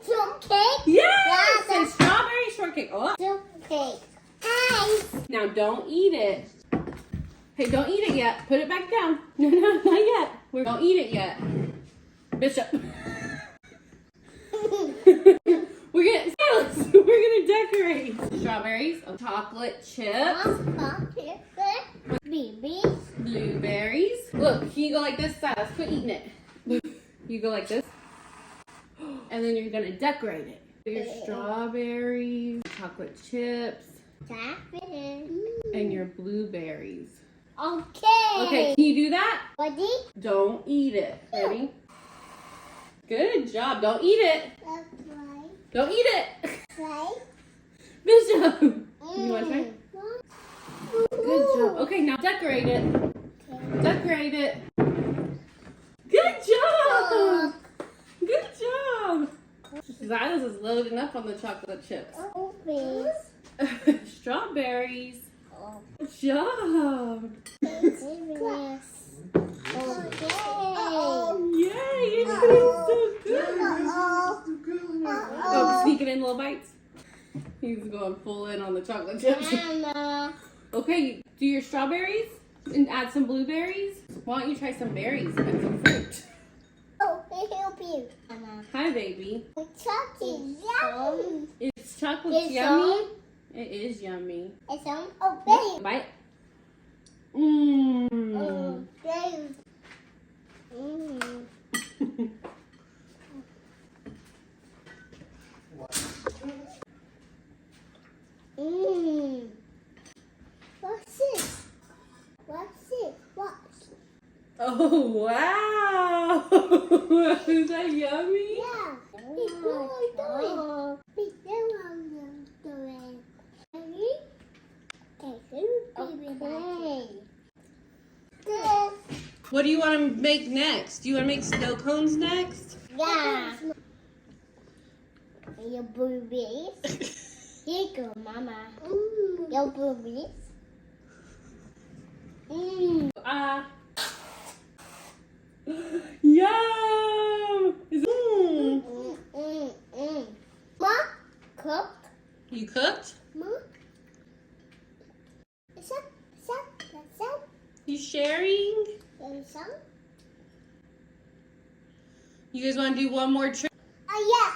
Shortcake? Yes! And strawberry shortcake. Oh. Shortcake. Ice. Now don't eat it. Hey, don't eat it yet. Put it back down. No, not yet. Don't eat it yet. Bishop. We're gonna decorate. Strawberries, chocolate chips, blueberries. Look, can you go like this side? Let's quit eating it. You go like this. And then you're gonna decorate it. Your strawberries, chocolate chips, and your blueberries. Okay, can you do that? Ready? Don't eat it. Ready? Good job. Don't eat it. Don't eat it. Bishop. You want to try? Good job. Okay, now decorate it. Decorate it. Good job. Good job. Silas is loading up on the chocolate chips. Strawberries. Good job. Yay, you're doing so good. Oh, sneaking in little bites. He's going full in on the chocolate chips. Okay, do your strawberries and add some blueberries. Why don't you try some berries and some fruit? Oh, I help you. Hi, baby. Chocolate yummy. Is chocolate yummy? It is yummy. It's baby. Bite. Baby. What's this? What's it? What's it? Oh, wow. Is that yummy? Yeah. It's really doing. It's doing. Ready? Okay. What do you want to make next? Do you want to make snow cones next? Yeah. Your boobies. Here you go, Mama. Your boobies. Yum! Mom, cooked. You cooked? Mom. You sharing? You guys want to do one more trick? Yeah.